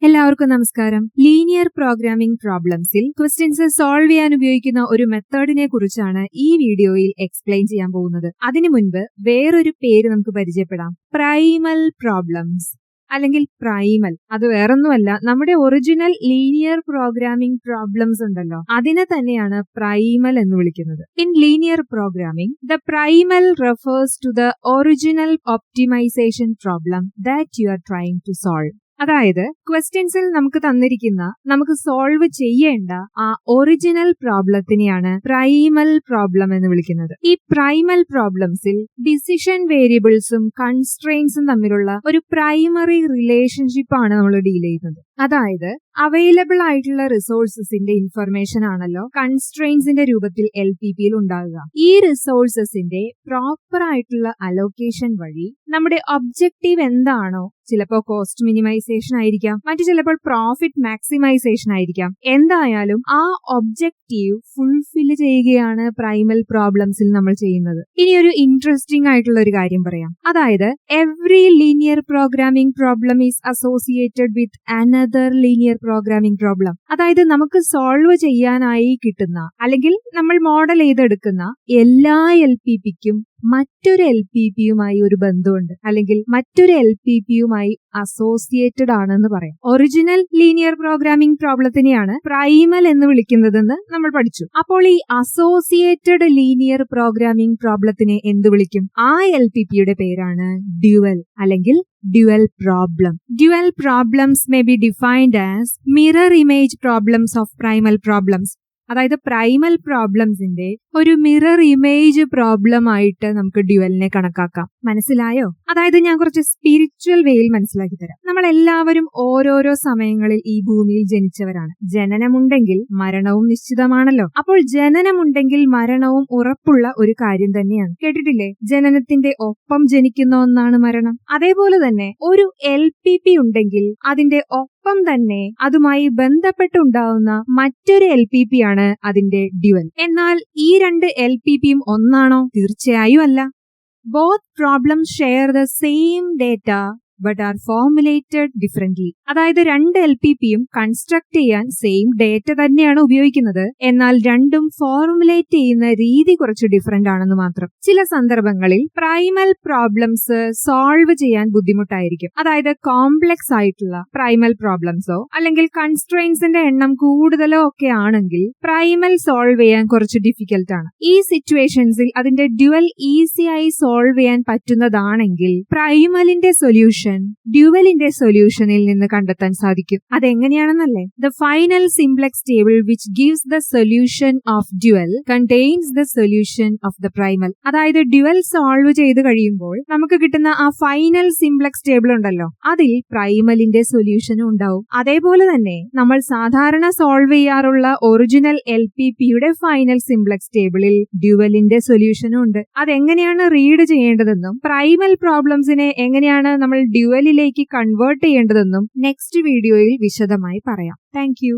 എല്ലാവർക്കും നമസ്കാരം. Linear programming പ്രോബ്ലംസിൽ questions solve ചെയ്യാൻ ഉപയോഗിക്കുന്ന ഒരു മെത്തേഡിനെ കുറിച്ചാണ് ഈ വീഡിയോയിൽ എക്സ്പ്ലെയിൻ ചെയ്യാൻ പോകുന്നത്. അതിനു മുൻപ് വേറൊരു പേര് നമുക്ക് പരിചയപ്പെടാം. പ്രൈമൽ പ്രോബ്ലംസ് അല്ലെങ്കിൽ പ്രൈമൽ. അത് വേറൊന്നുമല്ല, നമ്മുടെ ഒറിജിനൽ ലീനിയർ പ്രോഗ്രാമിംഗ് പ്രോബ്ലംസ് ഉണ്ടല്ലോ, അതിനെ തന്നെയാണ് പ്രൈമൽ എന്ന് വിളിക്കുന്നത്. In linear programming, the primal refers to the original optimization problem that you are trying to solve. അതായത് ക്വസ്റ്റ്യൻസിൽ നമുക്ക് തന്നിരിക്കുന്ന, നമുക്ക് സോൾവ് ചെയ്യേണ്ട ആ ഒറിജിനൽ പ്രോബ്ലത്തിനെയാണ് പ്രൈമൽ പ്രോബ്ലം എന്ന് വിളിക്കുന്നത്. ഈ പ്രൈമൽ പ്രോബ്ലംസിൽ ഡിസിഷൻ വേരിയബിൾസും കൺസ്ട്രെയിൻസും തമ്മിലുള്ള ഒരു പ്രൈമറി റിലേഷൻഷിപ്പ് ആണ് നമ്മൾ ഡീൽ ചെയ്യുന്നത്. അതായത് അവൈലബിൾ ആയിട്ടുള്ള റിസോഴ്സസിന്റെ ഇൻഫർമേഷൻ ആണല്ലോ കൺസ്ട്രെയിൻസിന്റെ രൂപത്തിൽ LPPയിൽ ഉണ്ടാകുക. ഈ റിസോഴ്സസിന്റെ പ്രോപ്പർ ആയിട്ടുള്ള അലോക്കേഷൻ വഴി നമ്മുടെ ഒബ്ജക്റ്റീവ് എന്താണോ, ചിലപ്പോൾ കോസ്റ്റ് മിനിമൈസേഷൻ ആയിരിക്കാം, മറ്റു ചിലപ്പോൾ പ്രോഫിറ്റ് മാക്സിമൈസേഷൻ ആയിരിക്കാം, എന്തായാലും ആ ഒബ്ജക്റ്റീവ് ഫുൾഫിൽ ചെയ്യുകയാണ് പ്രൈമൽ പ്രോബ്ലംസിൽ നമ്മൾ ചെയ്യുന്നത്. ഇനി ഒരു ഇൻട്രസ്റ്റിംഗ് ആയിട്ടുള്ള ഒരു കാര്യം പറയാം. അതായത് every linear programming problem is associated with another linear programming problem. അതായത് നമുക്ക് സോൾവ് ചെയ്യാനായി കിട്ടുന്ന അല്ലെങ്കിൽ നമ്മൾ മോഡൽ ചെയ്തെടുക്കുന്ന എല്ലാ LPPക്കും മറ്റൊരു LPPയുമായി ഒരു ബന്ധമുണ്ട്, അല്ലെങ്കിൽ മറ്റൊരു LPPയുമായി അസോസിയേറ്റഡ് ആണെന്ന് പറയാം. ഒറിജിനൽ ലീനിയർ പ്രോഗ്രാമിംഗ് പ്രോബ്ലത്തിനെയാണ് പ്രൈമൽ എന്ന് വിളിക്കുന്നതെന്ന് നമ്മൾ പഠിച്ചു. അപ്പോൾ ഈ അസോസിയേറ്റഡ് ലീനിയർ പ്രോഗ്രാമിംഗ് പ്രോബ്ലത്തിനെ എന്ത് വിളിക്കും? ആ LPPയുടെ പേരാണ് ഡ്യുവൽ അല്ലെങ്കിൽ dual problem. Dual problems may be defined as mirror image problems of primal problems. അതായത് പ്രൈമൽ പ്രോബ്ലംസിന്റെ ഒരു മിറർ ഇമേജ് പ്രോബ്ലം ആയിട്ട് നമുക്ക് ഡ്യുവലിനെ കണക്കാക്കാം. മനസ്സിലായോ? അതായത് ഞാൻ കുറച്ച് സ്പിരിച്വൽ വേയിൽ മനസ്സിലാക്കി തരാം. നമ്മൾ എല്ലാവരും ഓരോരോ സമയങ്ങളിൽ ഈ ഭൂമിയിൽ ജനിച്ചവരാണ്. ജനനമുണ്ടെങ്കിൽ മരണവും നിശ്ചിതമാണല്ലോ. അപ്പോൾ ജനനമുണ്ടെങ്കിൽ മരണവും ഉറപ്പുള്ള ഒരു കാര്യം തന്നെയാണ്. കേട്ടിട്ടില്ലേ? ജനനത്തിന്റെ ഒപ്പം ജനിക്കുന്ന ഒന്നാണ് മരണം. അതേപോലെ തന്നെ ഒരു LPP ഉണ്ടെങ്കിൽ അതിന്റെ ഒപ്പം തന്നെ അതുമായി ബന്ധപ്പെട്ടുണ്ടാവുന്ന മറ്റൊരു LPP ആണ് അതിന്റെ ഡ്യുവൽ. എന്നാൽ ഈ രണ്ട് LPPയും ഒന്നാണോ? തീർച്ചയായും അല്ല. Both problems share the same data but are formulated differently. അതായത് രണ്ട് LPPയും കൺസ്ട്രക്ട് ചെയ്യാൻ സെയിം ഡേറ്റ തന്നെയാണ് ഉപയോഗിക്കുന്നത്, എന്നാൽ രണ്ടും ഫോർമുലേറ്റ് ചെയ്യുന്ന രീതി കുറച്ച് ഡിഫറെന്റ് ആണെന്ന് മാത്രം. ചില സന്ദർഭങ്ങളിൽ പ്രൈമൽ പ്രോബ്ലംസ് സോൾവ് ചെയ്യാൻ ബുദ്ധിമുട്ടായിരിക്കും. അതായത് കോംപ്ലക്സ് ആയിട്ടുള്ള പ്രൈമൽ പ്രോബ്ലംസോ അല്ലെങ്കിൽ കൺസ്ട്രെയിൻസിന്റെ എണ്ണം കൂടുതലോ ഒക്കെ ആണെങ്കിൽ പ്രൈമൽ സോൾവ് ചെയ്യാൻ കുറച്ച് ഡിഫിക്കൽട്ട് ആണ്. ഈ സിറ്റുവേഷൻസിൽ അതിന്റെ ഡ്യുവൽ ഈസിയായി സോൾവ് ചെയ്യാൻ പറ്റുന്നതാണെങ്കിൽ പ്രൈമലിന്റെ സൊല്യൂഷൻ ഡ്യുവലിന്റെ സൊല്യൂഷനിൽ നിന്ന് കണ്ടെത്താൻ സാധിക്കും. അതെങ്ങനെയാണെന്നല്ലേ? The final simplex table which gives the solution of dual contains the solution of the primal. അതായത് ഡ്യുവൽ സോൾവ് ചെയ്ത് കഴിയുമ്പോൾ നമുക്ക് കിട്ടുന്ന ആ ഫൈനൽ സിംപ്ലക്സ് ടേബിൾ ഉണ്ടല്ലോ, അതിൽ പ്രൈമലിന്റെ സൊല്യൂഷനും ഉണ്ടാവും. അതേപോലെ തന്നെ നമ്മൾ സാധാരണ സോൾവ് ചെയ്യാറുള്ള ഒറിജിനൽ LPPയുടെ ഫൈനൽ സിംപ്ലക്സ് ടേബിളിൽ ഡ്യുവലിന്റെ സൊല്യൂഷനും ഉണ്ട്. അതെങ്ങനെയാണ് റീഡ് ചെയ്യേണ്ടതെന്നും പ്രൈമൽ പ്രോബ്ലംസിനെ എങ്ങനെയാണ് നമ്മൾ ഡ്യുവലിലേക്ക് കൺവേർട്ട് ചെയ്യേണ്ടതെന്നും നെക്സ്റ്റ് വീഡിയോയിൽ വിശദമായി പറയാം. Thank you.